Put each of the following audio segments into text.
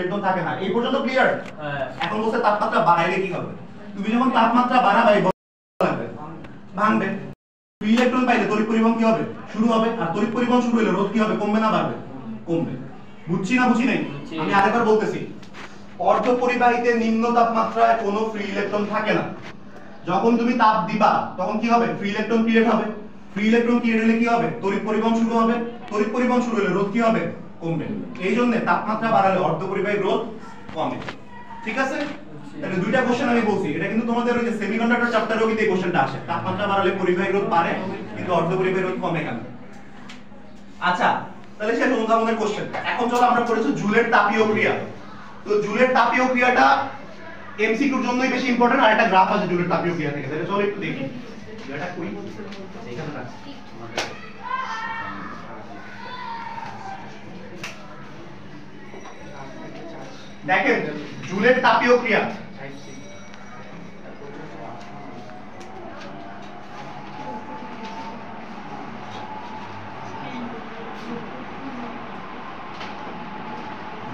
একদম থাকে না। এই পর্যন্ত ক্লিয়ার? হ্যাঁ। এখন বলতে তাপমাত্রা বাড়াইলে কি হবে? তুমি যখন তাপমাত্রা বাড়াবে লাগবে ভাঙবে। ফ্রি ইলেকট্রন পাইলে তড়িৎ পরিবহন কি হবে? শুরু হবে। আর তড়িৎ পরিবহন শুরু হলে রোধ কি হবে? কমবে না বাড়বে? কমবে। বুঝছি না বুঝি নাই? আমি আরেকবার বলতেছি। অর্ধপরিবাহীতে নিম্ন তাপমাত্রায় কোনো ফ্রি ইলেকট্রন থাকে না। যখন তুমি তাপ দিবা তখন কি হবে? ফ্রি ইলেকট্রন ক্রিয়েট হবে। ফ্রি ইলেকট্রন ক্রিয়েট হলে কি হবে? তড়িৎ পরিবহন শুরু হবে। তড়িৎ পরিবহন শুরু হলে রোধ কি হবে? কমবে। এই জন্য তাপমাত্রা বাড়ালে অর্ধপরিবাহী রোধ কমে। ঠিক আছে? তাহলে দুইটা কোশ্চেন আমি বলছি। এটা কিন্তু তোমাদের ওই যে সেমিকন্ডাক্টর চ্যাপ্টারেও কিন্তু এই কোশ্চেনটা আসে। তাপমাত্রা বাড়ালে পরিবাহী রোধ বাড়ে কিন্তু অর্ধপরিবাহী রোধ কমে কেন? আচ্ছা, তাহলে শেষ হলো আমাদের কোশ্চেন। এখন চলো আমরা পড়েছি জুলের তাপীয় ক্রিয়া। তো জুলের তাপীয় ক্রিয়াটা এমসিকিউর জন্যই বেশি ইম্পর্টেন্ট। আর একটা গ্রাফ আছে জুলের তাপীয় ক্রিয়া থেকে। তাহলে চলো একটু দেখি। এটা কই? এখানে আছে। দেখেন জুলের তাপীয় ক্রিয়া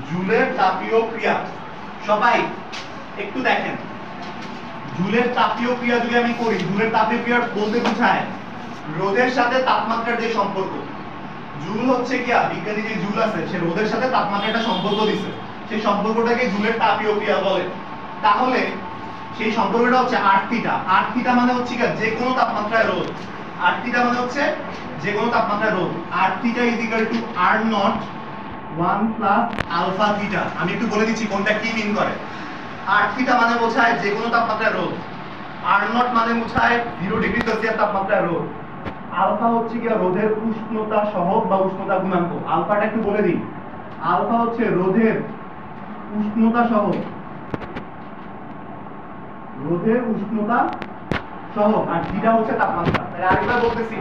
জুলের তাপীয় ক্রিয়া সবাই একটু দেখেন। জুলের তাপীয় ক্রিয়া যদি আমি করি, জুলের তাপীয় ক্রিয়া বলতে বোঝায় রোদের সাথে তাপমাত্রার যে সম্পর্ক। জুল হচ্ছে কি বিজ্ঞানী যে জুল আছে সে রোদের সাথে তাপমাত্রার একটা সম্পর্ক দিছে, সেই সম্পর্কটাকে জুলের তাপীয় ক্রিয়া বলে। তাহলে সেই সম্পর্কটা হচ্ছে আর থিটা। আর থিটা মানে হচ্ছে কি যে কোনো তাপমাত্রায় রোধ। আর থিটা মানে হচ্ছে যে কোনো তাপমাত্রায় রোধ। R theta is equal to R naught 1 plus alpha theta. আমি একটু বলে দিচ্ছি কোনটা কি মিন করে। আর থিটা মানে বোঝায় যে কোনো তাপমাত্রায় রোধ। আর নট মানে বোঝায় 0 ডিগ্রি সেলসিয়াস তাপমাত্রায় রোধ। আলফা হচ্ছে কি রোধের উষ্ণতা সহগ বা উষ্ণতা গুণাঙ্ক। আলফাটা একটু বলে দিই। আলফা হচ্ছে রোধের উষ্ণতা সহগ, রোধের উষ্ণতা সহগ, আর থিটা হচ্ছে তাপমাত্রা। তাহলে আরেকবার বলতেছি,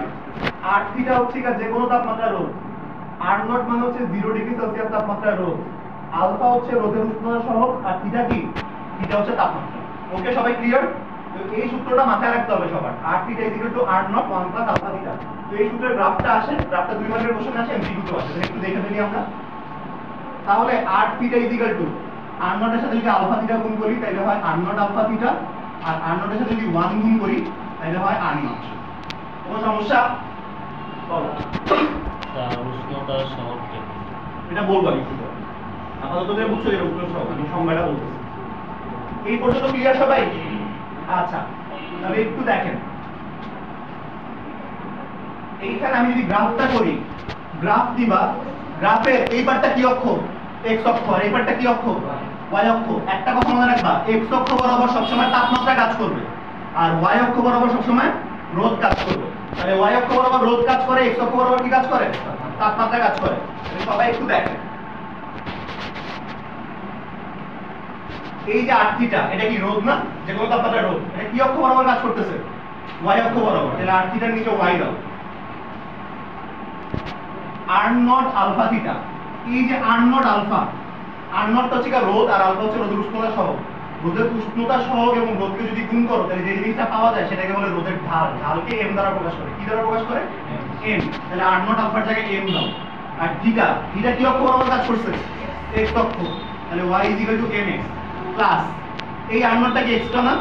আর থিটা হচ্ছে কি যে কোনো তাপমাত্রায় রোধ। আর নট মানে হচ্ছে 0 ডিগ্রি সেলসিয়াস তাপমাত্রায় রোধ। আলফা হচ্ছে রোধের উষ্ণতা সহগ, আর থিটা কি? থিটা হচ্ছে তাপমাত্রা। ওকে সবাই ক্লিয়ার? তো এই সূত্রটা মাথায় রাখতে হবে সবার। R theta is equal to R naught 1 plus alpha theta. তো এই সূত্রের গ্রাফটা আসে, গ্রাফটা 2 মার্কের কোশ্চেন আসে, এমসিকিউ তে আসে। একটু দেখে ফেলি আমরা। তাহলে R theta is equal to R naught এর সাথে যদি আলফা থিটা গুণ করি তাহলে হয় আর নট আলফা থিটা, আর আর নট এর সাথে যদি 1 গুণ করি তাহলে হয় আর নট। কোনো সমস্যা? বলো। উষ্ণতা সহগ এটা বলবো আমি একটু পরে। আপাতত তুমি বুঝছো যে উষ্ণ সহগ আমি সংজ্ঞাটা বলতেছি। এই পর্যন্ত ক্লিয়ার সবাই? আচ্ছা, তাহলে একটু দেখেন। এইখানে আমি যদি গ্রাফটা করি, গ্রাফ দিবা, গ্রাফের এই পার্টটা কি অক্ষ? x অক্ষ। আর এই পার্টটা কি অক্ষ? y অক্ষ। একটা কথা মনে রাখবা, x অক্ষ বরাবর সবসময় তাপমাত্রা কাজ করবে আর y অক্ষ বরাবর সবসময় রোধ কাজ করবে। তাহলে y অক্ষ বরাবর রোধ কাজ করে, x অক্ষ বরাবর কি কাজ করে? তাপমাত্রা কাজ করে। সবাই একটু দেখেন। এই যে আর থিটা এটা কি রোধ না? যে কোনো তাপমাত্রার রোধ। এটা কি অক্ষ বরাবর কাজ করতেছে? y অক্ষ বরাবর। তাহলে আর থিটার নিচে y দাও। R naught alpha theta. এই যে R naught alpha, R naught হচ্ছে কি রোধ আর আলফা হচ্ছে রোধের উষ্ণতা সহগ। রোধের উষ্ণতা সহগ এবং রোধকে যদি গুণ করো তাহলে যে জিনিসটা পাওয়া যায় সেটাকে বলে রোধের ঢাল। ঢালকে m দ্বারা প্রকাশ করে। কি দ্বারা প্রকাশ করে? m। তাহলে আর নট আলফার জায়গায় m দাও। আর থিটা, থিটা কি অক্ষ বরাবর কাজ করছে? x অক্ষ। তাহলে y = mx প্লাস এই আর নটটা কি এক্সট্রা না?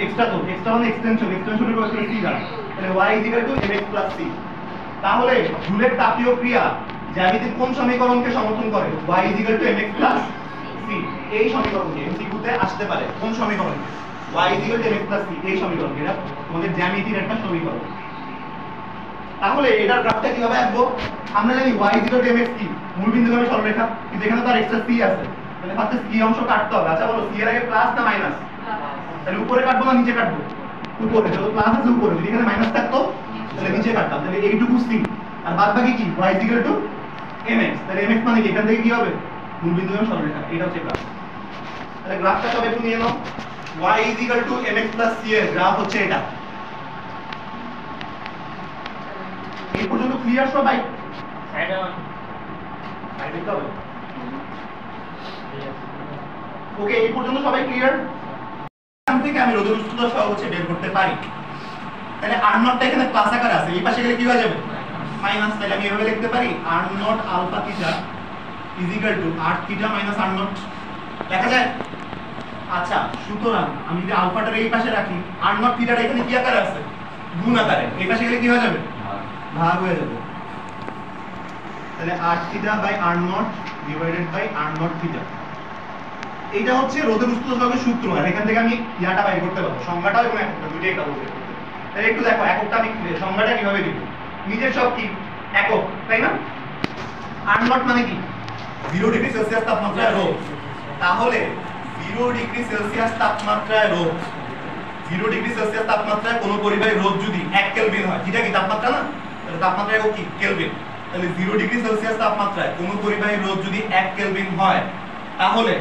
এক্সট্রা তো, এক্সট্রা মানে এক্সটেনশন, এক্সটেনশনের প্রকাশ করে c দ্বারা। তাহলে y = mx + c। তাহলে জুলের তাপীয় ক্রিয়া জ্যামিতিক কোন সমীকরণকে সমর্থন করে? y = mx + c। এই সমীকরণকে এমসিকিউ তে আসতে পারে। কোন সমীকরণ? y = mx + c। এই সমীকরণ, এটা আমাদের জ্যামিতির একটা সমীকরণ। তাহলে এটার গ্রাফটা কিভাবে আঁকবো? আমরা জানি y = mx কি? মূলবিন্দুগামী সরলরেখা, কিন্তু এখানে তো আর এক্সট্রা c আছে। তাহলে ফার্স্টে c অংশ কাটতে হবে। আচ্ছা বলো, c এর আগে প্লাস না মাইনাস? তাহলে উপরে কাটবো না নিচে কাটবো? উপরে। যত প্লাস আছে উপরে, যদি এখানে মাইনাস থাকতো তাহলে নিচে কাটতাম। তাহলে এইটুকু c আর বাদ বাকি কি? y = mx। তাহলে mx মানে কি? এখান থেকে কি হবে? মূলবিন্দুগামী সরলরেখা। এটা হচ্ছে গ্রাফ। তাহলে গ্রাফটা সবাই একটু নিয়ে নাও। y = mx + c এর গ্রাফ হচ্ছে এটা। এই পর্যন্ত ক্লিয়ার সবাই? সাইডে সাইডে হবে। ওকে, এই পর্যন্ত সবাই ক্লিয়ার? এখান থেকে আমি রোধের উষ্ণতা সহগ হচ্ছে বের করতে পারি। তাহলে আর নটটা এখানে প্লাস আকারে আছে, এই পাশে গেলে কি হয়ে যাবে? মাইনাস। তাহলে আমি এভাবে লিখতে পারি R naught alpha theta is equal to r theta minus r naught দেখা যায়। আচ্ছা সুতরাং আমি যদি আলফাটার এই পাশে রাখি r নট থিটাটা এখানে কি আকারে আছে গুণ আকারে, এই পাশে গেলে কি হয়ে যাবে ভাগ হয়ে যাবে। তাহলে r theta by r naught divided by r naught theta, এইটা হচ্ছে রোধের উষ্ণতা সহগের সূত্র। আর এখান থেকে আমি ইয়াটা বাইর করতে পারবো, সংজ্ঞাটা এবং এককটা দুইটাই একটা বলতে। তাহলে একটু দেখো এককটা আমি সংজ্ঞাটা কিভাবে দিব। নিজের সব কি একক তাই না, r নট মানে কি 0 ডিগ্রি সেলসিয়াস তাপমাত্রায় রোধ। তাহলে 0 ডিগ্রি সেলসিয়াস তাপমাত্রায় রোধ, 0 ডিগ্রি সেলসিয়াস তাপমাত্রায় কোনো পরিবাহী রোধ যদি 1 কেলভিন হয়, যেটা কি তাপমাত্রা না, তাহলে তাপমাত্রা একক কি কেলভিন। তাহলে 0 ডিগ্রি সেলসিয়াস তাপমাত্রায় কোনো পরিবাহী রোধ যদি 1 কেলভিন হয়, তাহলে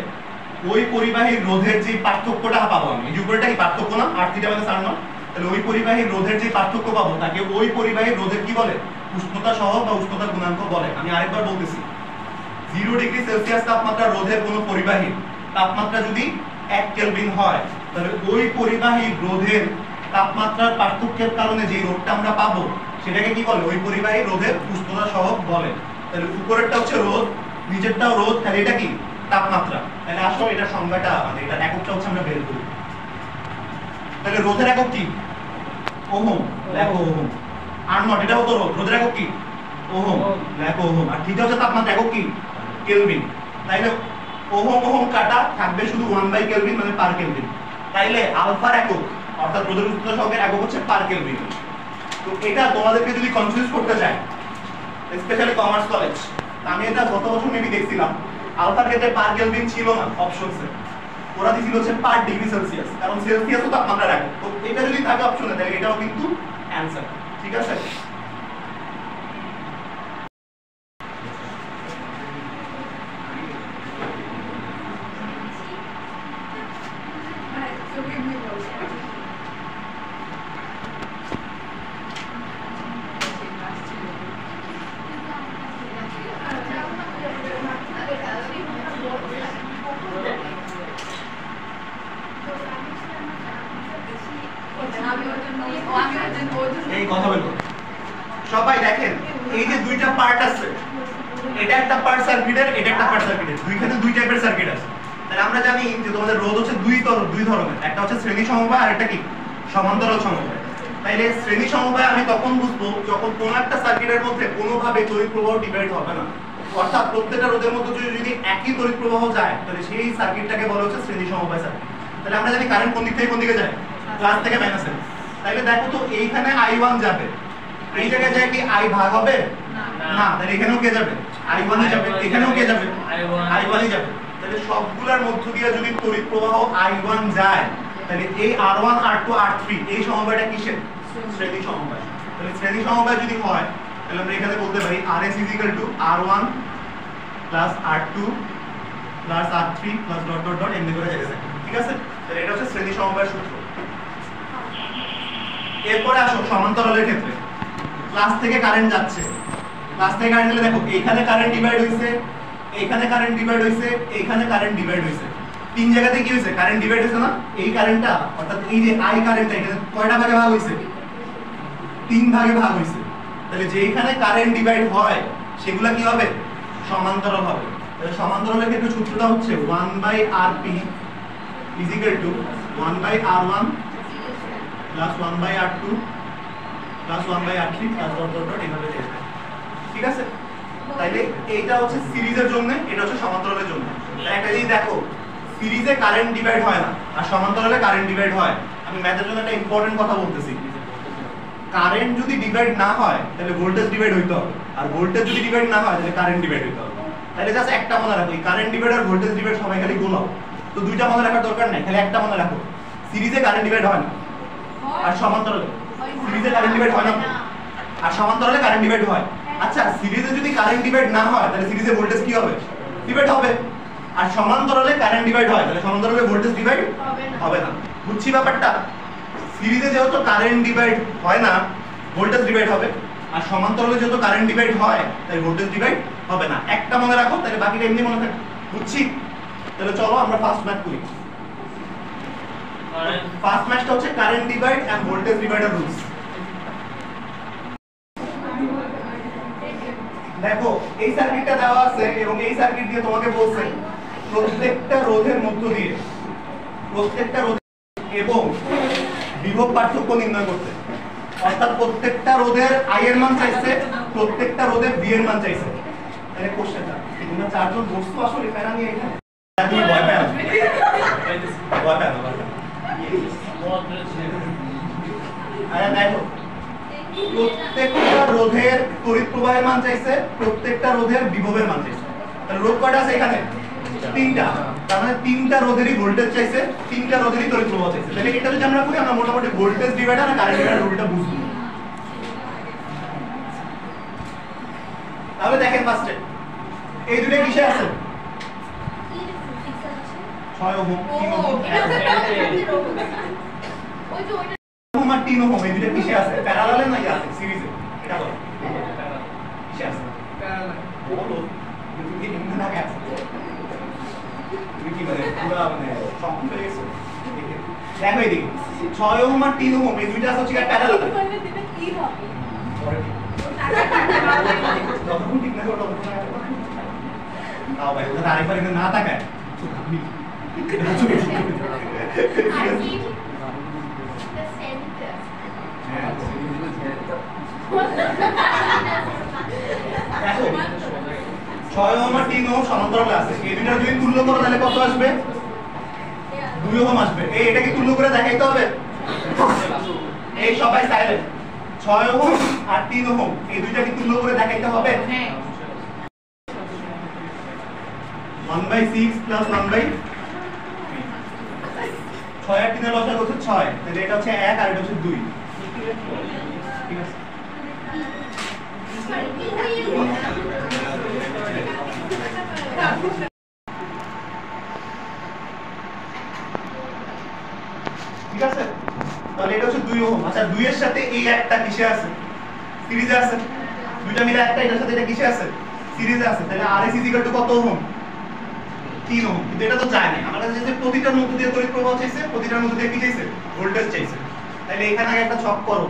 ওই পরিবাহী রোধের যে পার্থক্যটা পাবো আমি, এই উপরেটা কি পার্থক্য না r theta minus r not, তাহলে ওই পরিবাহী রোধের যে পার্থক্য পাবো তাকে ওই পরিবাহী রোধের কি বলে উষ্ণতা সহগ বা উষ্ণতা গুণাঙ্ক বলে। আমি আরেকবার বলতেছি, 0 ডিগ্রি সেলসিয়াস তাপমাত্রা রোধের কোনো পরিবাহী তাপমাত্রা যদি 1 কেলভিন হয়, তাহলে ওই পরিবাহী রোধের তাপমাত্রার পার্থক্যের কারণে যে রোধটা আমরা পাবো সেটাকে কি বলে ওই পরিবাহী রোধের উষ্ণতা সহগ বলে। তাহলে উপরেরটা হচ্ছে রোধ, নিচেরটাও রোধ, তাহলে এটা কি তাপমাত্রা। তাহলে আসলে এটা সংজ্ঞাটা মানে এটা এককটা হচ্ছে আমরা বের করি। তাহলে রোধের একক কি ওহম, লেখো ওহম। আর নট এটাও তো রোধ, রোধের একক কি ওহম, লেখো ওহম। আর থিটা হচ্ছে তাপমাত্রা, একক কি কেলভিন। তাইলে ওহম ওহম কাটা থাকবে শুধু 1 কেলভিন মানে পার কেলভিন। তাইলে আলফার একক অর্থাৎ রোধের উষ্ণতা সহগের একক হচ্ছে পার কেলভিন। তো এটা তোমাদেরকে যদি কনফিউজ করতে চায় স্পেশালি কমার্স কলেজ, আমি এটা গত বছর মেবি দেখছিলাম আলফার ক্ষেত্রে পার কেলভিন ছিল না অপশনসে, ওরা দিছিল হচ্ছে পার ডিগ্রি সেলসিয়াস, কারণ সেলসিয়াসও তাপমাত্রা রাখে। তো এটা যদি থাকে অপশনে তাহলে এটাও কিন্তু অ্যানসার, ঠিক আছে। এই কথা বলবো সবাই দেখেন, এই যে দুইটা পার্ট আছে, এটা একটা পার্ট সার্কিটের, এটা একটা পার্ট সার্কিটের, দুইখানে দুই টাইপের সার্কিট আছে। তাহলে আমরা জানি যে তোমাদের রোধ হচ্ছে দুই ধরনের, একটা হচ্ছে শ্রেণী সমবায় আর একটা কি সমান্তরাল সমবায়। তাইলে শ্রেণী সমবায় আমি তখন বুঝবো যখন কোন একটা সার্কিটের মধ্যে কোনোভাবে তড়িৎ প্রবাহ ডিভাইড হবে না, অর্থাৎ প্রত্যেকটা রোধের মধ্যে যদি একই তড়িৎ প্রবাহ যায় তাহলে সেই সার্কিটটাকে বলা হচ্ছে শ্রেণী সমবায় সার্কিট। তাহলে আমরা জানি কারেন্ট কোন দিক থেকে কোন দিকে যায়, প্লাস থেকে মাইনাসে। তাহলে দেখো তো এইখানে I1 যাবে, এই জায়গায় যায় কি I ভাগ হবে না, তাহলে এখানেও কে যাবে I1 ই যাবে, এখানেও কে যাবে I1 ই যাবে। তাহলে সবগুলোর মধ্য দিয়ে যদি তড়িৎ প্রবাহ I1 যায়, তাহলে এই R1 R2 R3 এই সমবায়টা কিসের শ্রেণী সমবায়। তাহলে শ্রেণী সমবায় যদি হয় তাহলে আমরা এখানে বলতে পারি RS R1 R2 R3 dot dot dot এমনি করে যেতে থাকে, ঠিক আছে। তাহলে এটা হচ্ছে শ্রেণী সমবায়ের সূত্র। এরপরে আসো সমান্তরালের ক্ষেত্রে, ক্লাস থেকে কারেন্ট যাচ্ছে, ক্লাস থেকে কারেন্ট গেলে দেখো এইখানে কারেন্ট ডিভাইড হইছে, এইখানে কারেন্ট ডিভাইড হইছে, এইখানে কারেন্ট ডিভাইড হইছে, তিন জায়গাতে কি হইছে কারেন্ট ডিভাইড হইছে না। এই কারেন্টটা অর্থাৎ এই যে I কারেন্টটা এটা কয়টা ভাগে ভাগ হইছে, 3 ভাগে ভাগ হইছে। তাহলে যেখানে কারেন্ট ডিভাইড হয় সেগুলা কি হবে সমান্তরাল হবে। তাহলে সমান্তরালের ক্ষেত্রে সূত্রটা হচ্ছে 1/Rp is equal to 1/R1 plus 1/R2 plus 1/R3 plus dot dot dot এভাবে যাবে, ঠিক আছে। তাইলে এইটা হচ্ছে সিরিজের জন্য, এটা হচ্ছে সমান্তরালের জন্য। একটা জিনিস দেখো, সিরিজে কারেন্ট ডিভাইড হয় না আর সমান্তরালে কারেন্ট ডিভাইড হয়। আমি ম্যাথের জন্য একটা ইম্পর্টেন্ট কথা বলতেছি, কারেন্ট যদি ডিভাইড না হয় তাহলে ভোল্টেজ ডিভাইড হইতে হবে, আর ভোল্টেজ যদি ডিভাইড না হয় তাহলে কারেন্ট ডিভাইড হইতে হবে। তাহলে জাস্ট একটা মনে রাখো, কারেন্ট ডিভাইড আর ভোল্টেজ ডিভাইড সবাই খালি গোলাও, তো দুইটা মনে রাখার দরকার নাই, খালি একটা মনে রাখো, সিরিজে কারেন্ট ডিভাইড হয় না আর সমান্তরালে সিরিজে কারেন্ট ডিভাইড হয় না আর সমান্তরালে কারেন্ট ডিভাইড হয়। আচ্ছা সিরিজে যদি কারেন্ট ডিভাইড না হয় তাহলে সিরিজে ভোল্টেজ কি হবে ডিভাইড হবে, আর সমান্তরালে কারেন্ট ডিভাইড হয় তাহলে সমান্তরালে ভোল্টেজ ডিভাইড হবে না। বুঝছি ব্যাপারটা? সিরিজে যেহেতু কারেন্ট ডিভাইড হয় না ভোল্টেজ ডিভাইড হবে, আর সমান্তরালে যেহেতু কারেন্ট ডিভাইড হয় তাই ভোল্টেজ ডিভাইড হবে না। একটা মনে রাখো, তাহলে বাকিটা এমনি মনে থাকে। বুঝছি? তাহলে চলো আমরা ফার্স্ট ম্যাথ করি। ফার্স্ট ম্যাথটা হচ্ছে current divide and voltage divider rules. দেখো এই সার্কিটটা দেওয়া আছে এবং এই সার্কিট দিয়ে তোমাকে বলছে প্রত্যেকটা রোধের মধ্য দিয়ে প্রত্যেকটা রোধ এবং বিভব পার্থক্য নির্ণয় করতে, অর্থাৎ প্রত্যেকটা রোধের আই এর মান চাইছে, প্রত্যেকটা রোধের বি এর মান চাইছে। তাহলে কোশ্চেনটা তোমরা চারজন বসছো আসলে প্যারা নিয়ে এখানে তুমি ভয় পাও না, ভয় পাও না। আরে দেখো প্রত্যেকটা রোধের তড়িৎ প্রবাহের মান চাইছে, প্রত্যেকটা রোধের বিভবের মান চাইছে। তাহলে রোধ কয়টা আছে এখানে? তিনটা। তার মানে তিনটা রোধেরই ভোল্টেজ চাইছে, তিনটা রোধেরই তড়িৎ প্রবাহ চাইছে। তাহলে এটা যদি আমরা করি আমরা মোটামুটি ভোল্টেজ ডিভাইডার আর কারেন্ট ডিভাইডার রুলটা বুঝবো। তাহলে দেখেন ফার্স্টে এই দুটো কিসে আছে? 6 ওহম, 3 ওহম, 3 ওহম এই দুটো কিসে আছে? প্যারালালে নাকি আছে সিরিজে? এটা বলো কিসে আছে? বলো তুমি কি নিম্ন না আছে? তুমি কি মানে পুরো মানে সম্পূর্ণ হয়ে গেছে? দেখো এদিকে 6 ওহম আর 3 ওহম এই দুটো আছে হচ্ছে প্যারালালে। কি হবে? যতক্ষণ ঠিক না করো ততক্ষণ নাও ভাই ওটা আরেকবার এখানে না তাকায় দেখো 6 ওহম আর 3 ওহম সমান্তরালে আছে, এই দুটো যদি তুল্য করো তাহলে কত আসবে? 2 ওহম আসবে। এটাকে তুল্য করে দেখাইতে হবে। এই সবাই সাইলেন্ট। 6 ওহম আর 3 ওহম এই দুইটাকে তুল্য করে দেখাইতে হবে। হ্যাঁ 1/6 প্লাস 1/3 6 আর 3 এর লসাগু হচ্ছে 6, তাহলে এটা হচ্ছে 1 আর এটা হচ্ছে 2। ঠিক আছে ঠিক আছে তাহলে এটা হচ্ছে 2 ওহম। আচ্ছা 2 এর সাথে এই একটা কিসে আছে? সিরিজে আছে। দুইটা মিলে একটা, এটার সাথে এটা কিসে আছে? সিরিজে আছে। তাহলে RS কত ওহম? 3 ওহম। কিন্তু এটা তো চাই না, আমার কাছে যে প্রতিটার মধ্যে দিয়ে তড়িৎ প্রবাহ চাইছে, প্রতিটার মধ্যে দিয়ে কি চাইছে? ভোল্টেজ চাইছে। তাহলে এখানে আগে একটা ছক করো।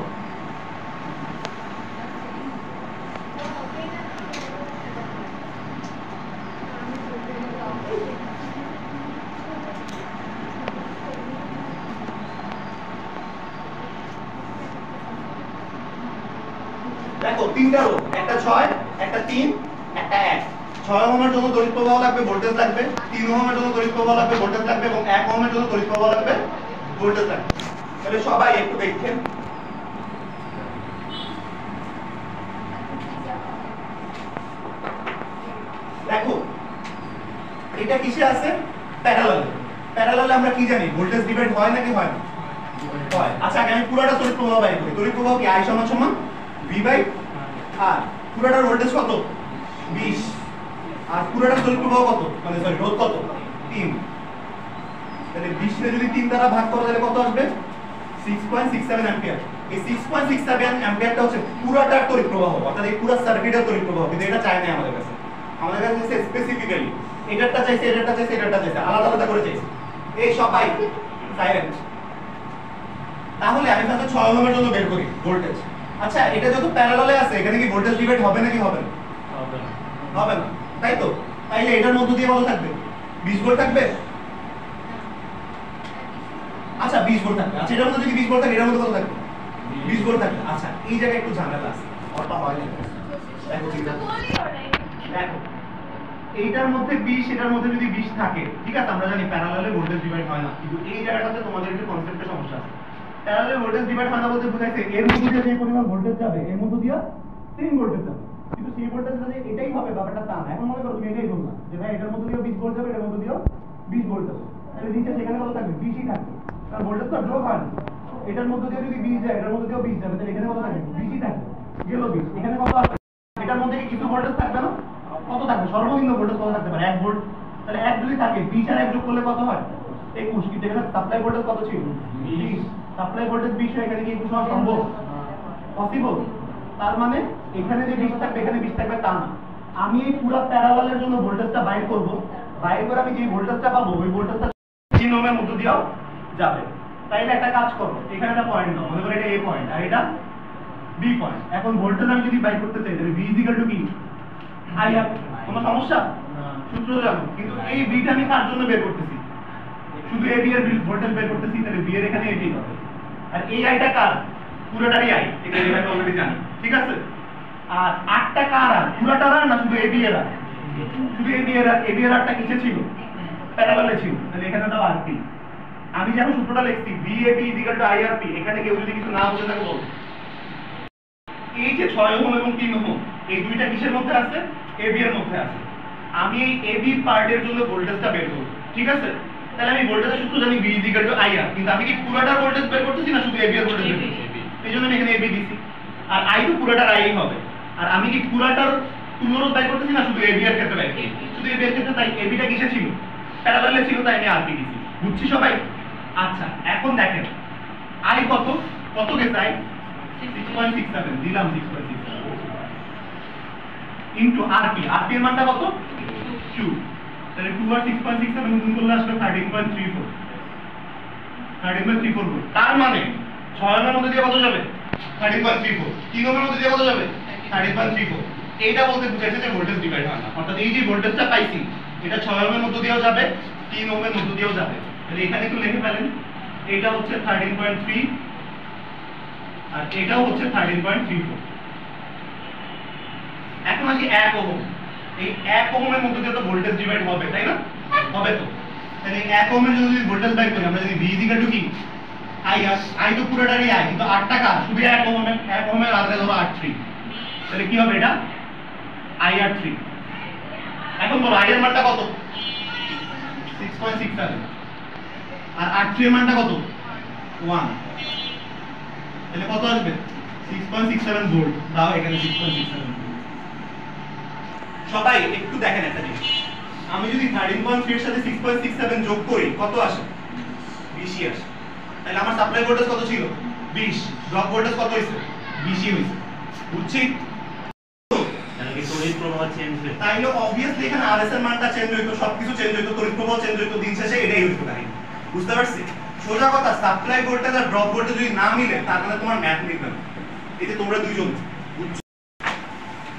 দেখো তিনটা রোধ, একটা 6, একটা 3, একটা 1। 6 ওহমের জন্য তড়িৎ প্রবাহ লাগবে, ভোল্টেজ লাগবে। 3 ওহমের জন্য তড়িৎ প্রবাহ লাগবে, ভোল্টেজ লাগবে এবং 1 ওহমের জন্য তড়িৎ প্রবাহ লাগবে, ভোল্টেজ লাগবে। তাহলে সবাই একটু দেখেন। দেখো এটা কিসে আছে? প্যারালালে। প্যারালালে আমরা কি জানি? ভোল্টেজ ডিভাইড হয় নাকি হয় না? হয়। আচ্ছা আমি পুরোটা তড়িৎ প্রবাহ বাইর করি। তড়িৎ প্রবাহ কি I সমান V/R। পুরোটার ভোল্টেজ কত? 20। আর পুরোটার তড়িৎ প্রবাহ কত? মানে সরি রোধ কত? 3। তাহলে 20 কে যদি 3 দ্বারা ভাগ করো তাহলে কত আসবে? 6.67 অ্যাম্পিয়ার। এই 6.67 অ্যাম্পিয়ারটা হচ্ছে পুরোটার তড়িৎ প্রবাহ, অর্থাৎ এই পুরো সার্কিটের তড়িৎ প্রবাহ। কিন্তু এটা চাই না আমাদের কাছে। আমাদের কাছে হচ্ছে স্পেসিফিক্যালি এটারটা চাইছে, এটারটা চাইছে, এটারটা চাইছে, আলাদা আলাদা করে চাইছে। এই সবাই সাইলেন্ট। তাহলে আমি তাহলে 6 ওহমের জন্য বের করি ভোল্টেজ। আচ্ছা এটা যত প্যারালালে আছে এখানে কি ভোল্টেজ ডিভাইড হবে নাকি হবে না? হবে না, তাই তো? তাইলে এটার মধ্য দিয়ে কত থাকবে? 20 ভোল্ট থাকবে। আচ্ছা 20 ভোল্ট থাকবে। আচ্ছা এটার মধ্যে যদি 20 ভোল্ট থাকে এটার মধ্যে কত থাকবে? 20 ভোল্ট থাকবে। আচ্ছা এই জায়গায় একটু ঝামেলা আছে, অতটা হয় না। দেখো ঠিক আছে, দেখো এইটার মধ্যে 20, এটার মধ্যে যদি 20 থাকে, ঠিক আছে আমরা জানি প্যারালালে ভোল্টেজ ডিভাইড হয় না, কিন্তু এই জায়গাটাতে তোমাদের একটু কনসেপ্টে সমস্যা আছে। প্যারালালে ভোল্টেজ ডিভাইড হয় না বলতে বুঝাইছে এর মধ্যে দিয়ে যে পরিমাণ ভোল্টেজ যাবে এর মধ্যে দিয়ে সেম ভোল্টেজ যাবে, কিন্তু সেই ভোল্টেজটা যে এটাই হবে ব্যাপারটা তা না। এখন মনে করো তুমি এটাই ধরলা যে ভাই এটার মধ্যে দিয়ে 20 ভোল্ট যাবে, এটার মধ্যে দিয়ে 20 ভোল্ট যাবে, তাহলে নিচে সেখানে কত থাকবে? 20 ই থাকবে, কারণ ভোল্টেজ তো যোগ হয় না। এটার মধ্যে দিয়ে যদি 20 যায়, এটার মধ্যে দিয়েও 20 যাবে, তাহলে এখানে কত থাকবে? 20 ই থাকবে, গেল 20। এখানে কত আসবে? এটার মধ্যে কি কিছু ভোল্টেজ থাকবে না? কত থাকবে? সর্বনিম্ন ভোল্টেজ কত থাকতে পারে? 1 ভোল্ট। তাহলে 1 যদি থাকে 20 আর 1 যোগ করলে কত হয়? 21। কিন্তু এখানে সাপ্লাই ভোল্টেজ কত ছিল? 20। সাপ্লাই ভোল্টেজ 20 এখানে কি 21 হওয়া সম্ভব? পসিবল। তার মানে এখানে যে 20 থাকবে এখানে 20 থাকবে তা না। আমি এই পুরো প্যারালালের জন্য ভোল্টেজটা বাইর করব, বাইর করে আমি যে ভোল্টেজটা পাবো ওই ভোল্টেজটা 3 ওহমের মধ্য দিয়েও যাবে। তাইলে একটা কাজ করো, এখানে একটা পয়েন্ট দাও, মনে করো এটা A পয়েন্ট আর এটা B পয়েন্ট। এখন ভোল্টেজ আমি যদি বাইর করতে চাই তাহলে V কি আইআর। কোনো সমস্যা? সূত্র জানো, কিন্তু এই বিটা আমি কার জন্য বের করতেছি? শুধু এবি এর ভোল্টেজ বের করতেছি, তাহলে বি এর এখানে এটি হবে। আর এই আইটা কার? পুরোটারই আই, এটা আমি অলরেডি জানি, ঠিক আছে? আর আটটা কার আর? পুরোটার আর না শুধু এবি এর আর? শুধু এবি এর আর। এবি এর আরটা কিসে ছিল? প্যারালালে ছিল, তাহলে এখানে দাও আরপি। আমি যেমন সূত্রটা লিখছি VAB IRP, এখানে কেউ যদি কিছু না বুঝে থাকে বল। এই যে 6 ওহম এবং 3 ওহম, এই দুইটা কিসের মধ্যে আছে? এবি এর মধ্যে আছে। আমি এই এবি পার্টের জন্য ভোল্টেজটা বের করব, ঠিক আছে? তাহলে আমি ভোল্টেজের সূত্র জানি V IR, কিন্তু আমি কি পুরোটার ভোল্টেজ বের করতেছি না শুধু এবি এর ভোল্টেজ বের করতেছি? এইজন্য আমি এখানে এবি দিছি। আর I তো পুরোটার আই হবে। আর আমি কি পুরোটার তুল্যরোধ বের করতেছি না শুধু এবি এর ক্ষেত্রে বের করতেছি? শুধু এবি এর ক্ষেত্রে, তাই এবিটা কিসে ছিল? প্যারালালে ছিল, তাই আমি আরপি দিছি। বুঝছি সবাই? আচ্ছা, এখন দেখেন আই কত কত গেছে? আই 6.67 দিলাম, 6.67 ইনটু আরপি। আরপি এর মানটা কত? 2। তাহলে 2 আর 6.67 গুণ করলে আসবে 13.34। 13.34 ভোল্ট। তার মানে 6 ওহমের মধ্যে দিয়ে কত যাবে? 13.34। 3 ওহমের মধ্যে দিয়ে কত যাবে? 13.34। এইটা বলতে বুঝাইছে যে ভোল্টেজ ডিভাইড হয় না, অর্থাৎ এই যে ভোল্টেজটা পাইছি এটা 6 ওহমের মধ্যে দিয়েও যাবে, 3 ওহমের মধ্যে দিয়েও যাবে। তাহলে এখানে একটু লিখে ফেলেন, এটা হচ্ছে 13.3 আর এটাও হচ্ছে 13.34। এখন আসি 1 ওহম। এই 1 ওহমের মধ্যে দিয়ে তো ভোল্টেজ ডিভাইড হবে, তাই না? হবে তো। তাহলে 1 ওহমের যদি ভোল্টেজ বের করি, আমরা যদি V কি IR, I তো পুরোটারই I, কিন্তু 8 টাকা শুধু 1 ওহমের। 1 ওহমের আগে ধরো R3, তাহলে কি হবে? এটা IR3। এখন বলো I এর মানটা কত? 6.67 আর R3 এর মানটা কত? 1। তাহলে কত আসবে? 6.67 ভোল্ট। দাও এখানে 6.67 ভোল্ট। সবাই একটু দেখেন একটা জিনিস, আমি যদি 13.3 এর সাথে 6.67 যোগ করি কত আসে? 20 আসে। তাহলে আমার সাপ্লাই ভোল্টেজ কত ছিল? 20। ড্রপ ভোল্টেজ কত হইছে? 20 হইছে। বুঝছি? তাহলে কি তড়িৎ প্রবাহ চেঞ্জ হয়? তাইলে অবভিয়াসলি এখানে আরএস এর মানটা চেঞ্জ হইতো, সবকিছু চেঞ্জ হইতো, তড়িৎ প্রবাহ চেঞ্জ হইতো, দিন শেষে এটাই হইতো কাহিনী। বুঝতে পারছি? সোজা কথা, সাপ্লাই ভোল্টেজ আর ড্রপ ভোল্টেজ যদি না মিলে তার মানে তোমার ম্যাথ মিলবে না। এই যে তোমরা দুইজন বুঝছো,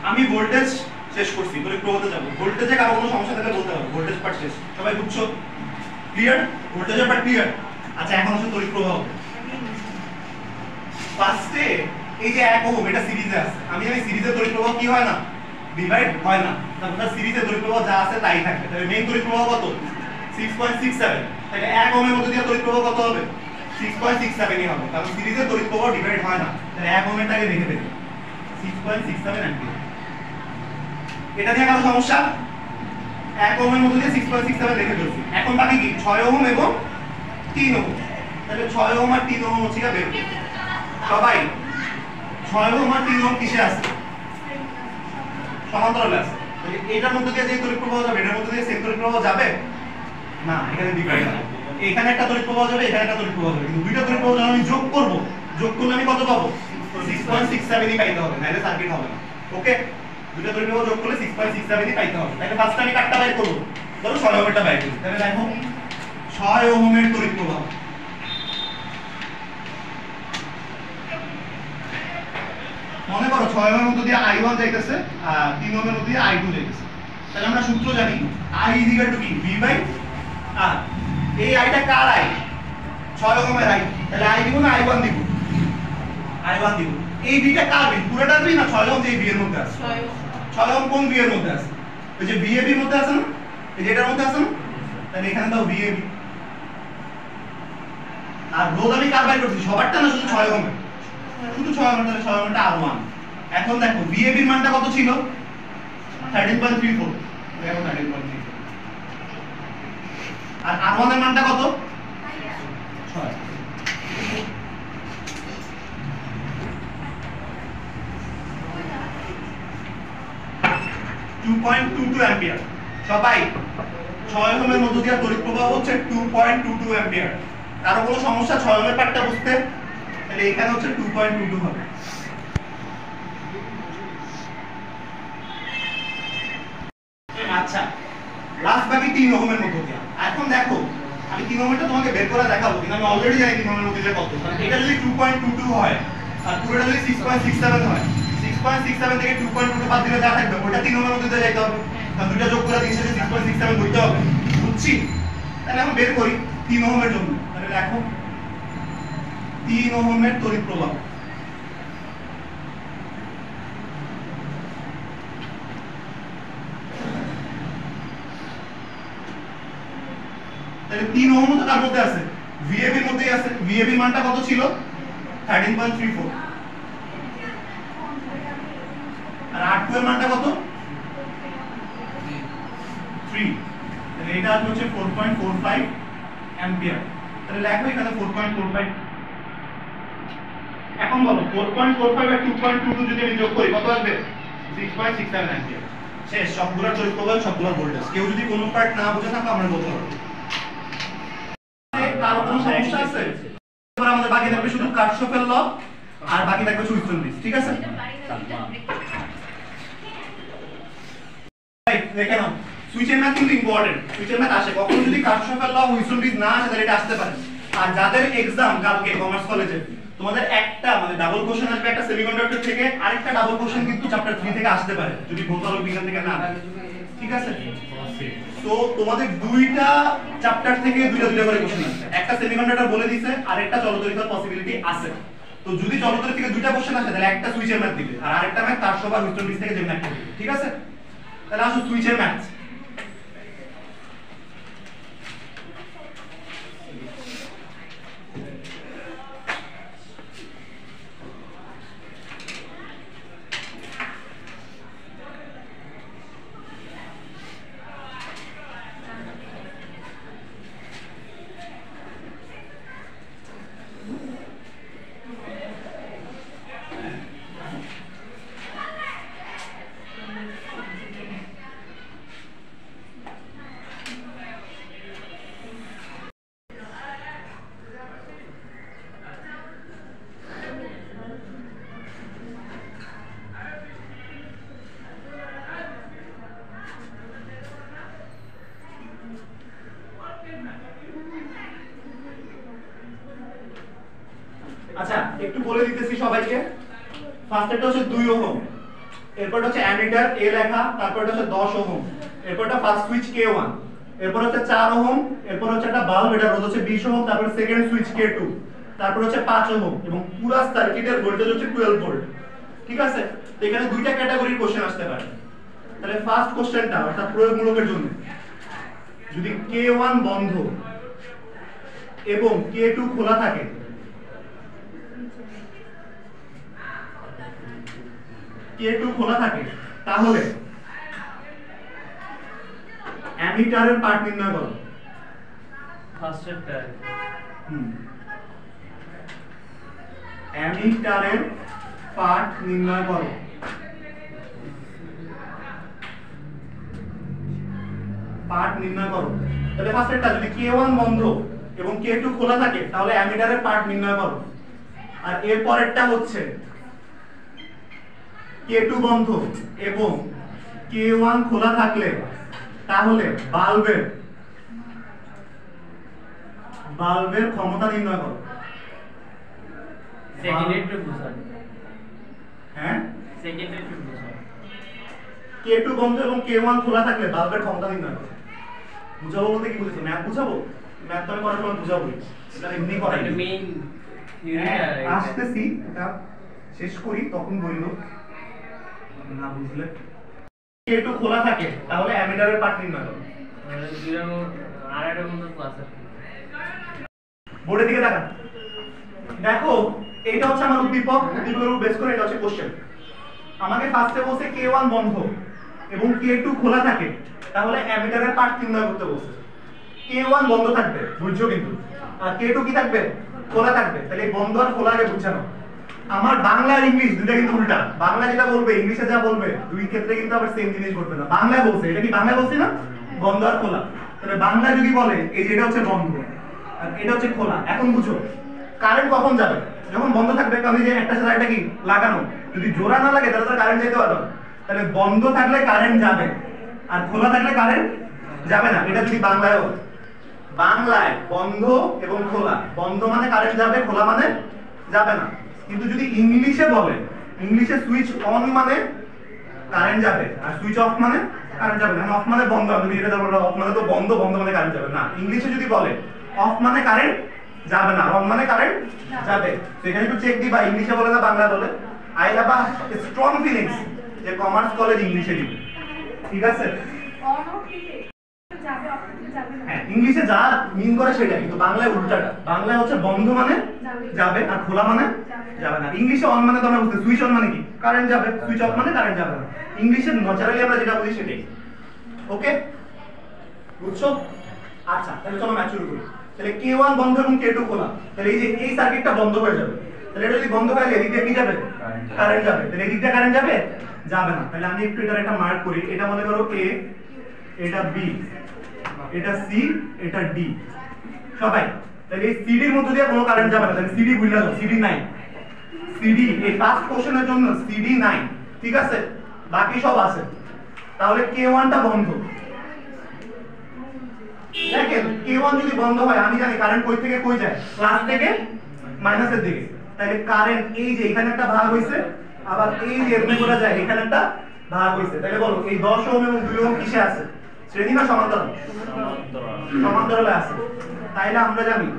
আমি ভোল্টেজ শেষ করছি, তড়িৎ প্রবাহতে যাব। ভোল্টেজে কারো কোনো সমস্যা থাকলে বলতে হবে। ভোল্টেজ পার্ট শেষ, সবাই বুঝছো? ক্লিয়ার? ভোল্টেজের পার্ট ক্লিয়ার? আচ্ছা, এখন আসলে তড়িৎ প্রবাহ। ফার্স্টে এই যে 1 ওহম, এটা সিরিজে আছে। আমি জানি সিরিজে তড়িৎ প্রবাহ কি হয় না? ডিভাইড হয় না। তারপর সিরিজে তড়িৎ প্রবাহ যা আছে তাই থাকবে। তাহলে মেইন তড়িৎ প্রবাহ কত? 6.67। তাহলে 1 ওহমের মধ্যে দিয়ে তড়িৎ প্রবাহ কত হবে? 6.67 ই হবে, কারণ সিরিজে তড়িৎ প্রবাহ ডিভাইড হয় না। তাহলে 1 ওহমেরটাকে লিখে দেব 6.67 অ্যাম্পিয়ার। এটা দিয়ে কারো সমস্যা? 1 ওহমের মধ্যে দিয়ে 6.67 লিখে দিয়েছি। এখন বাকি কি? 6 ওহম এবং 3 ওহম। তাহলে 6 ওহম আর 3 ওহম হচ্ছে বের করব। সবাই 6 ওহম আর 3 ওহম কিসে আছে? সমান্তরালে আছে। তাহলে এটার মধ্যে দিয়ে যে তড়িৎ প্রবাহ যাবে এটার মধ্যে দিয়ে সেম তড়িৎ প্রবাহ যাবে না, এখানে ডিভাইড হবে। এখানে একটা তড়িৎ প্রবাহ যাবে, এখানে একটা তড়িৎ প্রবাহ যাবে, কিন্তু দুইটা তড়িৎ প্রবাহ যখন আমি যোগ করব, যোগ করলে আমি কত পাবো? 6.67 ই পাইতে হবে, নাহলে সার্কিট হবে না। ওকে? দুইটা তড়িৎ প্রবাহ যোগ করলে 6.67 ই পাইতে হবে। তাহলে ফার্স্ট আমি কাটটা বের করব, ধরো 6 ওহমেরটা বের করি। তাহলে দেখো 6 ওহমের তড়িৎ প্রবাহ, মনে করো 6 ওহমের মধ্যে দিয়ে I1 যাইতেছে আর 3 ওহমের মধ্যে দিয়ে I2 যাইতেছে। তাহলে আমরা সূত্র জানি I কি? V by R। এই আইটা কার আই? 6 ওহমের আই। তাহলে I দিব না I1 দিব? I1 দিব। এই বিটা কার বি? পুরোটার বি না 6 ওহম যে বি এর মধ্যে আছে? 6 ওহম কোন বি এর মধ্যে আছে? ওই যে VAB এর মধ্যে আছে না? এই যে এটার মধ্যে আছে না? তাহলে এখানে দাও VAB। আর রোধ আমি কার বাই করছি? সবারটা না শুধু 6 ওহমের? শুধু 6 ওহমের। তাহলে 6 ওহমটা R1। এখন দেখো VAB এর মানটা কত ছিল? 13.34। দেখো 13.34। আর R1 এর মানটা কত? 6। 2.22 অ্যাম্পিয়ার। সবাই 6 ওহমের মধ্য দিয়ে তড়িৎ প্রবাহ হচ্ছে 2.22 অ্যাম্পিয়ার। কারো কোনো সমস্যা 6 ওহমের পার্টটা বুঝতে? তাহলে এখানে হচ্ছে 2.22 হবে। আচ্ছা, লাস্ট বাকি 3 ওহমের মধ্য দিয়ে। এখন দেখো আমি 3 ওহমেরটা তোমাকে বের করে দেখাবো, কিন্তু আমি অলরেডি জানি 3 ওহমের মধ্যে দিয়ে কত। কারণ এটা যদি 2.22 হয় আর পুরোটা যদি 6.67 হয়, 6.67 থেকে 2.2 বাদ দিলে যা থাকবে ওটা 3 ওহমের মধ্যে যাইতে হবে, কারণ দুটো যোগ করে 3 সাথে 6.67 করতে হবে, বুঝছি? তাহলে এখন বের করি 3 ওহমের জন্য। তাহলে লেখো 3 ওহমের তড়িৎ প্রবাহ। তাহলে 3 ওহম তো তার মধ্যে আছে, VAB এর মধ্যেই আছে। VAB মানটা কত ছিল? 13.34। আর R2 এর মানটা কত? 3। তাহলে এটা হচ্ছে 4.45 অ্যাম্পিয়ার। তাহলে লেখো এখানে 4.45। এখন বলো 4.45 আর 2.22 যদি আমি যোগ করি কত আসবে? 6.67 অ্যাম্পিয়ার। শেষ, সবগুলোর তড়িৎ প্রবাহ, সবগুলোর ভোল্টেজ। কেউ যদি কোনো পার্ট না বুঝে থাকে আমরা বলতে পারবো। কারো কোনো সমস্যা আছে? এবার আমাদের বাকি থাকবে শুধু কার্শফের ল আর বাকি থাকবে সুইচন ব্রিজ, ঠিক আছে? দেখে নাও, সুইচের ম্যাথ কিন্তু ইম্পর্টেন্ট। সুইচের ম্যাথ আসে কখনো যদি কার্শফের ল উইলসন ব্রিজ না আসে তাহলে এটা আসতে পারে। আর যাদের এক্সাম কালকে কমার্স কলেজে, তোমাদের একটা মানে ডাবল কোশ্চেন আসবে একটা সেমিকন্ডাক্টর থেকে, আরেকটা ডাবল কোশ্চেন কিন্তু চ্যাপ্টার 3 থেকে আসতে পারে যদি ভৌতোলক বিজ্ঞান থেকে না আসে, ঠিক আছে? তো তোমাদের দুইটা চ্যাপ্টার থেকে দুইটা করে কোশ্চেন আসবে। একটা সেমিকন্ডাক্টর বলে দিয়েছে আর একটা চলতরিতার পসিবিলিটি আছে। তো যদি চলতরিত থেকে দুইটা কোশ্চেন আসে তাহলে একটা সুইচের ম্যাথ দিবে আর আরেকটা ম্যাথ তার সবার উইলসন ব্রিজ থেকে যেমন একটা দিবে, ঠিক আছে? তাহলে আসো সুইচের ম্যাথ। আচ্ছা একটু বলে দিতেছি সবাইকে। ফার্স্টেরটা হচ্ছে 2 ওহম, এরপরটা হচ্ছে অ্যামিটার এ লেখা, তারপরটা হচ্ছে 10 ওহম, এরপরটা ফার্স্ট সুইচ K1, এরপর হচ্ছে 4 ওহম, এরপর হচ্ছে একটা বাল্ব, এটা রোধ হচ্ছে 20 ওহম, তারপর সেকেন্ড সুইচ K2, তারপর হচ্ছে 5 ওহম এবং পুরো সার্কিটের ভোল্টেজ হচ্ছে 12 ভোল্ট, ঠিক আছে? তো এখানে দুইটা ক্যাটাগরির কোশ্চেন আসতে পারে। তাহলে ফার্স্ট কোশ্চেনটা অর্থাৎ প্রয়োগমূলকের জন্য, যদি K1 বন্ধ এবং K2 খোলা থাকে, K2 খোলা থাকে তাহলে অ্যামিটারের পার্ট নির্ণয় করো। ফার্স্টেরটা অ্যামিটারের পার্ট নির্ণয় করো। পার্ট নির্ণয় করো। তাহলে ফার্স্টেরটা যদি K1 বন্ধ এবং K2 খোলা থাকে তাহলে অ্যামিটারের পার্ট নির্ণয় করো। আর এর পরেরটা হচ্ছে K2 বন্ধ এবং K1 খোলা থাকলে তাহলে বাল্বের ক্ষমতা নির্ণয় করো। সেকেন্ডারি বুঝান, হ্যাঁ সেকেন্ডারি বুঝান। K2 বন্ধ এবং K1 খোলা থাকলে বাল্বের ক্ষমতা নির্ণয় করো। বুঝাবো বলতে কি বুঝেছো? ম্যাথ বুঝাবো? ম্যাথ তো আমি করার সময় বুঝাবো, এটা এমনি করাই। এটা মেইন আসতেছি, এটা শেষ করি তখন বললো না বুঝলে। K2 খোলা থাকে তাহলে অ্যামিটারের পার্ট নির্ণয় করো। আড়াইটার মতো ক্লাস আছে। বোর্ডের দিকে তাকান, দেখো এইটা হচ্ছে আমার উদ্দীপক, উদ্দীপকের উপর বেস করে এটা হচ্ছে কোশ্চেন। আমাকে ফার্স্টে বলছে K1 বন্ধ এবং K2 খোলা থাকে তাহলে অ্যামিটারের পার্ট নির্ণয় করতে বলছে। K1 বন্ধ থাকবে, বুঝছো কিন্তু, আর K2 কি থাকবে? খোলা থাকবে। তাহলে এই বন্ধ আর খোলা আগে বুঝানো। আমার বাংলা আর ইংলিশ দুইটা কিন্তু উল্টা। বাংলা যেটা বলবে ইংলিশে যা বলবে দুই ক্ষেত্রে কিন্তু আবার সেম জিনিস ঘটবে না। বাংলায় বলছে, এটা কি বাংলায় বলছি না? বন্ধ আর খোলা। তাহলে বাংলা যদি বলে এই যে এটা হচ্ছে বন্ধ আর এটা হচ্ছে খোলা, এখন বুঝো কারেন্ট কখন যাবে? যখন বন্ধ থাকবে, কারণ যে একটা সাথে একটা কি লাগানো, যদি জোড়া না লাগে তাহলে তো কারেন্ট যেতে পারবে না। তাহলে বন্ধ থাকলে কারেন্ট যাবে আর খোলা থাকলে কারেন্ট যাবে না। এটা যদি বাংলায় হয়, বাংলায় বন্ধ এবং খোলা, বন্ধ মানে কারেন্ট যাবে, খোলা মানে যাবে না। কিন্তু যদি ইংলিশে বলে ইংলিশে সুইচ অন মানে কারেন্ট যাবে, আর সুইচ অফ মানে কারেন্ট যাবে না। অফ মানে বন্ধ, তুমি এটা বলবে অফ মানে তো বন্ধ, বন্ধ মানে কারেন্ট যাবে না। ইংলিশে যদি বলে অফ মানে কারেন্ট যাবে না, অন মানে কারেন্ট যাবে। তো এখানে একটু চেক দিবা, ইংলিশে বলে না বাংলা বলে। I have a strong feelings যে কমার্স কলেজ ইংলিশে দিবে, ঠিক আছে? হ্যাঁ, ইংলিশে যা মিন করে সেটা, কিন্তু বাংলায় উল্টাটা। বাংলায় হচ্ছে বন্ধ মানে যাবে, আর খোলা মানে যাবে না। ইংলিশে অন মানে তোমরা বুঝতে, সুইচ অন মানে কি কারেন্ট যাবে, সুইচ অফ মানে কারেন্ট যাবে না। ইংলিশে ন্যাচারালি আমরা যেটা বলি সেটাই। ওকে, বুঝছো? আচ্ছা, তাহলে চলো ম্যাচ শুরু করি। তাহলে K1 বন্ধ এবং K2 খোলা, তাহলে এই যে এই সার্কিটটা বন্ধ হয়ে যাবে। তাহলে এটা যদি বন্ধ হয় এদিক দিয়ে কি যাবে? কারেন্ট যাবে। তাহলে এদিক দিয়ে কারেন্ট যাবে? যাবে না। তাহলে আমি একটু এটার একটা মার্ক করি। এটা মনে করো A, এটা B, এটা C, এটা D। সবাই তাহলে এই CD এর মধ্যে দিয়ে কোনো কারেন্ট যাবে না। তাহলে CD ভুলে যাও, CD নাই। CD এই ফার্স্ট কোশ্চেনের জন্য CD নাই, ঠিক আছে? বাকি সব আছে। তাহলে K1 টা বন্ধ। দেখেন K1 যদি বন্ধ হয়, আমি জানি কারেন্ট কই থেকে কই যায়, প্লাস থেকে মাইনাসের দিকে। তাহলে কারেন্ট এই যে এখানে একটা ভাগ হইছে, আবার এই যে এমনি করে যায় এখানে একটা ভাগ হইছে। তাহলে বলো এই 10 ওহম এবং 2 ওহম কিসে আছে? শ্রেণী না সমান্তরাল? সমান্তরালে আছে। তাইলে আমরা জানি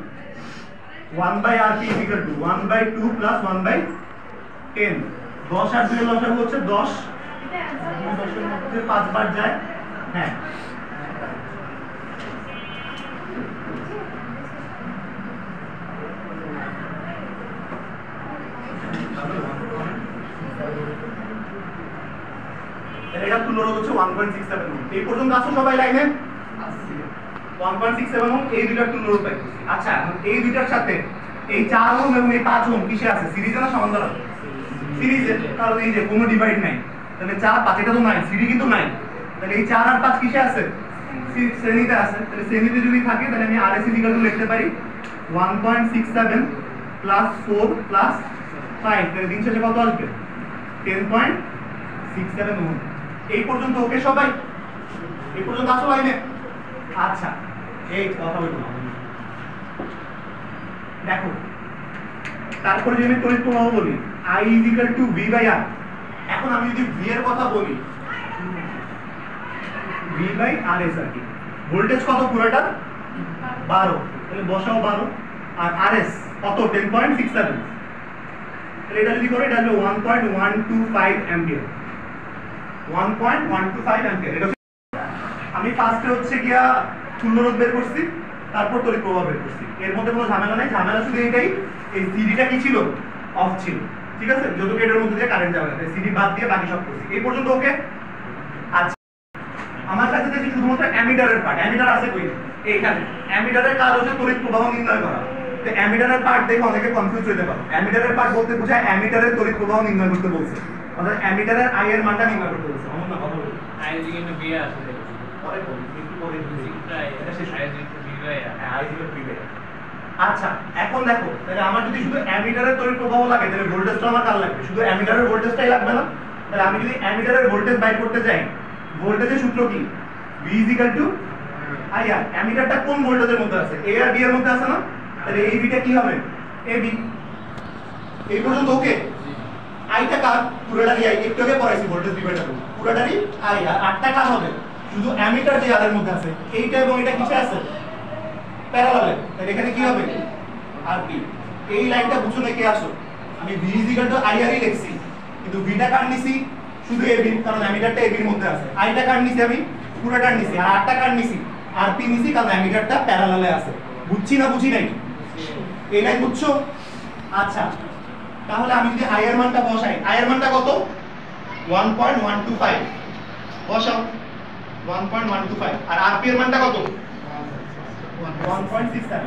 1/RP = 1/2 + 1/10। 10 আর 2 এর লসাগু হচ্ছে 10, 10 এর মধ্যে 5 বার যায়। হ্যাঁ, এটা তুলনা হচ্ছে 1.67 ওহম। এই পর্যন্ত আসো সবাই লাইনে? 1.67 ওহম এই দুইটার তুলনা পাই। আচ্ছা, এই দুইটার সাথে এই 4 ওহম এবং এই 5 ওহম কিসে আছে? সিরিজে না সমান্তরাল? সিরিজে, কারণ এই যে কোনো ডিভাইড নাই। তাহলে 4 5 এটা তো নাই, সিরি কিন্তু নাই। তাহলে এই 4 আর 5 কিসে আছে? শ্রেণীতে আছে। তাহলে শ্রেণীতে যদি থাকে তাহলে আমি RS = লিখতে পারি 1.67 + 4 + 5। তাহলে দিন শেষে কত আসবে? 10.67 ওহম। এই পর্যন্ত ওকে সবাই? এই পর্যন্ত আসো লাইনে? আচ্ছা, এই কথা বলবো দেখো, তারপরে যদি আমি তড়িৎ প্রবাহ বলি I = V/R। এখন আমি যদি V এর কথা বলি, V/RS আর কি। ভোল্টেজ কত পুরোটা? 12। তাহলে বসাও 12, আর RS কত? 10.67। তাহলে এটা যদি করে এটা হবে 1.125 অ্যাম্পিয়ার। 1.125 অ্যাম্পিয়ার। এটা আমি ফার্স্টে হচ্ছে গিয়া তুল্যরোধ বের করছি, তারপর তড়িৎ প্রবাহ বের করছি। এর মধ্যে কোনো ঝামেলা নাই। ঝামেলা শুধু এটাই, এই সিডিটা কি ছিল? অফ ছিল, ঠিক আছে? যতটুকু এটার মধ্যে দিয়ে কারেন্ট যাবে না, সিডি বাদ দিয়ে বাকি সব করছি। এই পর্যন্ত ওকে? আচ্ছা, আমার কাছে দেখি শুধুমাত্র অ্যামিটারের পার্ট। অ্যামিটার আছে কই? এইখানে। অ্যামিটারের কাজ হচ্ছে তড়িৎ প্রবাহ নির্ণয় করা। তো অ্যামিটারের পার্ট দেখে অনেকে কনফিউজ হতে পারে। অ্যামিটারের পার্ট বলতে বোঝায় অ্যামিটারের তড়িৎ প্রবাহ নির্ণয় করতে বলছে, অর্থাৎ অ্যামিটারের আই এর মানটা নির্ণয় করতে বলছে। অন্য না কথা বলি I = V আসলে পরে বলি, একটু পরে বলি। এটা শেষ I = V/R। হ্যাঁ, I = V/R। আচ্ছা, এখন দেখো, তাহলে আমার যদি শুধু অ্যামিটারের তড়িৎ প্রবাহ লাগে তাহলে ভোল্টেজটা আমার কার লাগবে? শুধু অ্যামিটারের ভোল্টেজটাই লাগবে না? তাহলে আমি যদি অ্যামিটারের ভোল্টেজ বাইর করতে যাই, ভোল্টেজের সূত্র কি? V = IR। অ্যামিটারটা কোন ভোল্টেজের মধ্যে আছে? A আর B এর মধ্যে আছে না? তাহলে এই বিটা কি হবে? AB। এই পর্যন্ত ওকে? আইটা কার? পুরোটারই আই। একটু আগে পড়াইছি ভোল্টেজ ডিভাইডার, পুরোটারই আই। আর আটটা কার হবে? শুধু অ্যামিটার যে আরের মধ্যে আছে, এইটা এবং এটা কিসে আছে? প্যারালালে। তাহলে এখানে কি হবে? RP। এই লাইনটা বুঝো না কে আসো? আমি V = IR ই লিখছি, কিন্তু বিটা কার নিছি? শুধু AB, কারণ অ্যামিটারটা AB এর মধ্যে আছে। আইটা কার নিছি? আমি পুরোটার নিছি। আর আটটা কার নিছি? RP নিছি, কারণ অ্যামিটারটা প্যারালালে আছে। বুঝছি না বুঝি নাই? এই লাইন বুঝছো? আচ্ছা, তাহলে আমি যদি I এর মানটা বসাই, I এর মানটা কত? 1.125 বসাও, 1.125। আর RP এর মানটা কত? 1.67।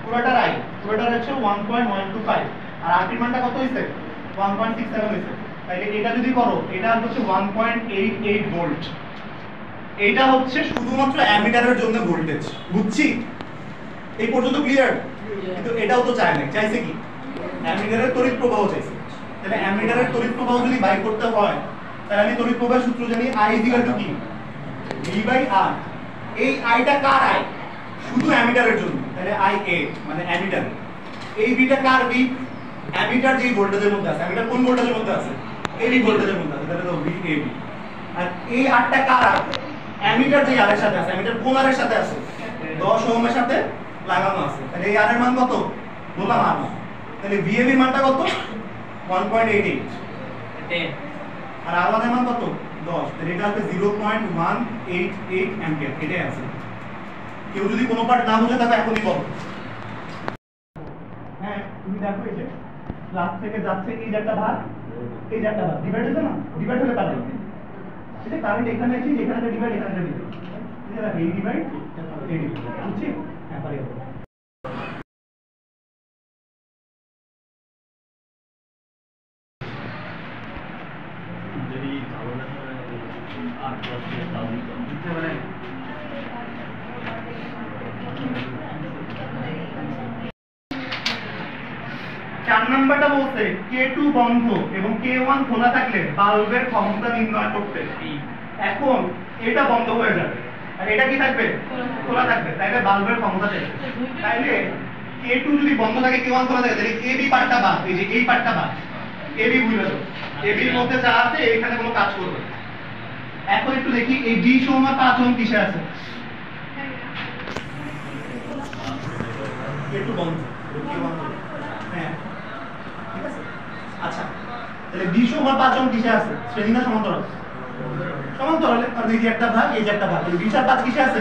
পুরোটার I, পুরোটার হচ্ছে 1.125। আর RP এর মানটা কত হইছে? 1.67 হইছে। তাইলে এটা যদি করো, এটা হচ্ছে 1.88 ভোল্ট। এটা হচ্ছে শুধুমাত্র অ্যামিটারের জন্য ভোল্টেজ। বুঝছি? এই পর্যন্ত ক্লিয়ার? কিন্তু এটাও তো চায় না, চাইছে কি? অ্যামিটারের তড়িৎ প্রবাহ চাইছে। তাহলে অ্যামিটারের তড়িৎ প্রবাহ যদি বাইর করতে হয়, তাহলে আমি তড়িৎ প্রবাহের সূত্র জানি I = কি? V/R। এই আইটা কার আই? শুধু অ্যামিটারের জন্য। তাহলে IA মানে অ্যামিটার। এই বিটা কার বি? অ্যামিটার যেই ভোল্টেজের মধ্যে আছে, অ্যামিটার কোন ভোল্টেজের মধ্যে আছে? এবি ভোল্টেজের মধ্যে আছে, তাহলে তো ভি এবি। আর এই আরটা কার আর? অ্যামিটার যেই আরের সাথে আছে, অ্যামিটার কোন আরের সাথে আছে? 10 ওহমের সাথে লাগানো আছে। তাহলে এই আর এর মান কত? বললাম আর। তাহলে ভিএবি এর মানটা কত? 1.88। আর আর এর মান কত? 10। তাহলে এটা হবে 0.188 অ্যাম্পিয়ার। এটাই আছে। কেউ যদি কোনো পার্ট না বুঝে তাহলে এখনই বলো। হ্যাঁ, তুমি দেখো এই যে ক্লাস থেকে যাচ্ছে এই যে একটা ভাগ, এই যে একটা ভাগ ডিভাইড হচ্ছে না? ডিভাইড হলে কারেন্ট। এটা কারেন্ট এখানে আছে, এখানে একটা ডিভাইড, এখানে একটা ডিভাইড। এটা দেখো এই ডিভাইড, এই ডিভাইড। বুঝছি? হ্যাঁ, পারি। যদি ভালো লাগে আর ক্লাস তাও দিতে পারে। 4 নাম্বারটা বলছে K2 বন্ধ এবং K1 খোলা থাকলে বাল্বের ক্ষমতা নির্ণয় করতে। এখন এটা বন্ধ হয়ে যাবে আর এটা কি থাকবে? খোলা থাকবে। তাইলে বাল্বের ক্ষমতা চাইবে। তাইলে K2 যদি বন্ধ থাকে, K1 খোলা থাকে, তাহলে AB পার্টটা বাদ, এই যে এই পার্টটা বাদ। AB ভুলে যাও। AB এর মধ্যে যা আছে এখানে কোনো কাজ করবে না। এখন একটু দেখি এই B সমান 5 ওহম কিসে আছে? K2 বন্ধ, K1 খোলা। হ্যাঁ, ঠিক আছে। আচ্ছা, তাহলে B সমান 5 ওহম কিসে আছে? শ্রেণী না সমান্তরাল? সমান্তরালে। কারণ এই যে একটা ভাগ, এই যে একটা ভাগ, তাহলে 20 আর 5 কিসে আছে?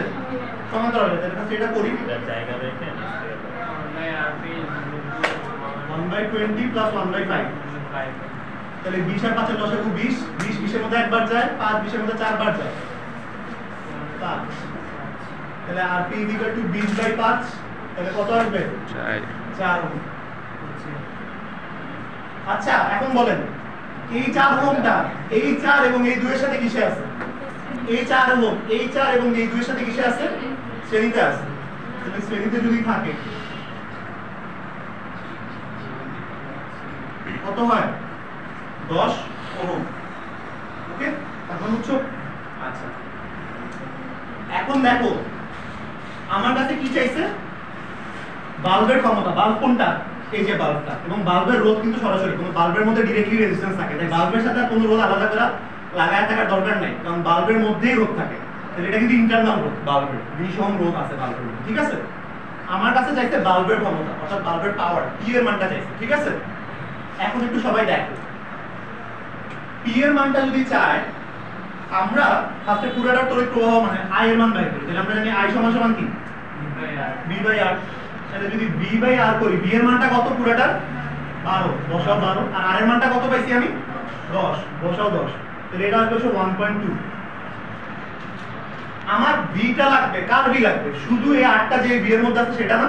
সমান্তরালে। তাহলে সেটা করি। জায়গা রেখে 1/20 + 1/5। তাহলে 20 আর 5 এর লসাগু 20, 20 20 এর মধ্যে একবার যায়, 5 20 এর মধ্যে 4 বার যায়। 5। তাহলে Rp = 20/5, তাহলে কত আসবে? 4 ওহম। আচ্ছা, এখন বলেন এই 4 ওহমটা এই 4 এবং এই 2 এর সাথে কিসে আছে? এই 4 ওহম এই 4 এবং এই 2 এর সাথে কিসে আছে? শ্রেণীতে আছে। তাহলে শ্রেণীতে যদি থাকে কত হয়? 10 ওহম। ওকে, এখন বুঝছো? আচ্ছা, এখন দেখো আমার কাছে কি চাইছে? বাল্বের ক্ষমতা। বাল্ব কোনটা? এই যে বাল্বটা। এবং বাল্বের রোধ কিন্তু সরাসরি, কোনো বাল্বের মধ্যে ডাইরেক্টলি রেজিস্ট্যান্স থাকে, তাই বাল্বের সাথে আর কোনো রোধ আলাদা করে লাগায় থাকার দরকার নাই, কারণ বাল্বের মধ্যেই রোধ থাকে। তাহলে এটা কিন্তু ইন্টারনাল রোধ, বাল্বের 20 ওহম রোধ আছে বাল্বের মধ্যে। ঠিক আছে, আমার কাছে চাইছে বাল্বের ক্ষমতা, অর্থাৎ বাল্বের পাওয়ার, পি এর মানটা চাইছে। ঠিক আছে, এখন একটু সবাই দেখো পি এর মানটা যদি চায়, আমরা ফার্স্টে পুরোটার তড়িৎ প্রবাহ মানে আই এর মান বের করি। তাহলে আমরা জানি আই সমান সমান কি? V/R। তাহলে যদি V/R করি, V এর মানটা কত পুরোটার? 12, বসাও 12। আর R এর মানটা কত পাইছি আমি? 10, বসাও 10। তাহলে এটা আসবে 1.2। আমার V টা লাগবে, কার V লাগবে? শুধু এই 8টা যে V এর মধ্যে আছে সেটা না?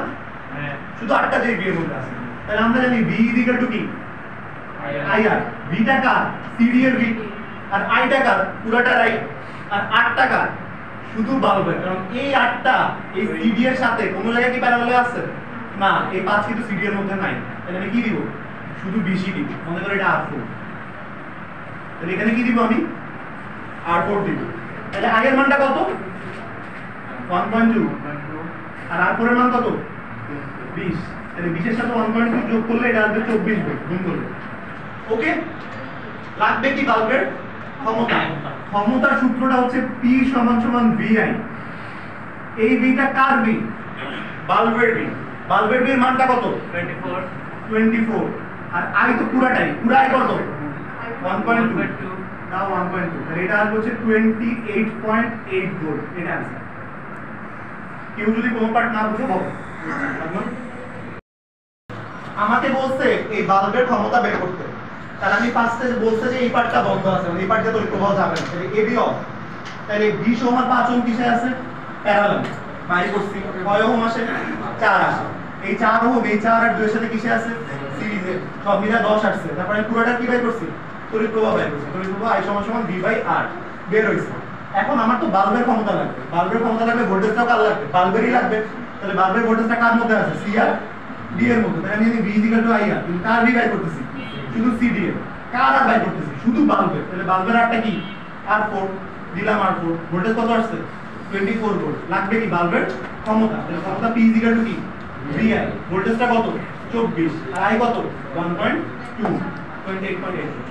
হ্যাঁ, শুধু 8টা যে V এর মধ্যে আছে। তাহলে আমরা জানি V = কি? IR। V টা কার? CD এর V। আর I টা কার? পুরোটার I। আর 8টা কার? শুধু বাল্বের। কারণ এই 8টা এই CD এর সাথে কোন জায়গায় কি প্যারালালে আছে? না, এই 5 কিন্তু CD এর মধ্যে নাই। তাহলে আমি কি দিব? শুধু BC দিব। মনে করো এটা R4। তাহলে এখানে কি দিব আমি? R4 দিব। তাহলে I এর মানটা কত? 1.2। আর R4 এর মান কত? 20। তাহলে 20 এর সাথে 1.2 যোগ করলে এটা আসবে 24 ভোল্ট গুণ করলে। ওকে, লাগবে কি বাল্বের ক্ষমতা? ক্ষমতার সূত্রটা হচ্ছে P = VI। এই V টা কার V? বাল্বের V। বাল্বের V এর মানটা কত? 24। আর I তো পুরাটাই, পুরা I কত? 1.2। দাও 1.2। তাহলে এটা আসবে হচ্ছে 28.8 ভোল্ট। এটা आंसर। কেউ যদি কোনো পার্ট না বুঝে বলো। আমাকে বলছে এই বাল্বের ক্ষমতা বের করতে। তাহলে আমি ফার্স্টে বলতে যে এই পার্টটা বন্ধ আছে, মানে এই পার্টটা তড়িৎ প্রবাহ যাবে না। তাহলে এবি অফ। তাহলে বি সমান 5 ওহম কিসে আছে? প্যারালাল। বাইরে করছি কয় ওহম আসে? 4 আসে। এই 4 ওহম এই 4 আর 2 এর সাথে কিসে আছে? সিরিজে। সব মিলে 10 আসছে। তারপরে আমি পুরোটা কি বের করছি? তড়িৎ প্রবাহ বের করছি। তড়িৎ প্রবাহ I = V/R বের হইছে। এখন আমার তো বাল্বের ক্ষমতা লাগবে। বাল্বের ক্ষমতা লাগবে, ভোল্টেজটাও কার লাগবে? বাল্বেরই লাগবে। তাহলে বাল্বের ভোল্টেজটা কার মধ্যে আছে? C আর D এর মধ্যে। তাহলে আমি জানি V = IR। কিন্তু কার V বের করতেছি? শুধু CD এর। কার আর বাই করতেছি? শুধু বাল্বের। তাহলে বাল্বের আরটা কি? R4 দিলাম। R4 ভোল্টেজ কত আসছে? 24 ভোল্ট। লাগবে কি? বাল্বের ক্ষমতা। তাহলে ক্ষমতা P = কি? VI। ভোল্টেজটা কত? 24 আর I কত 1.2 28.8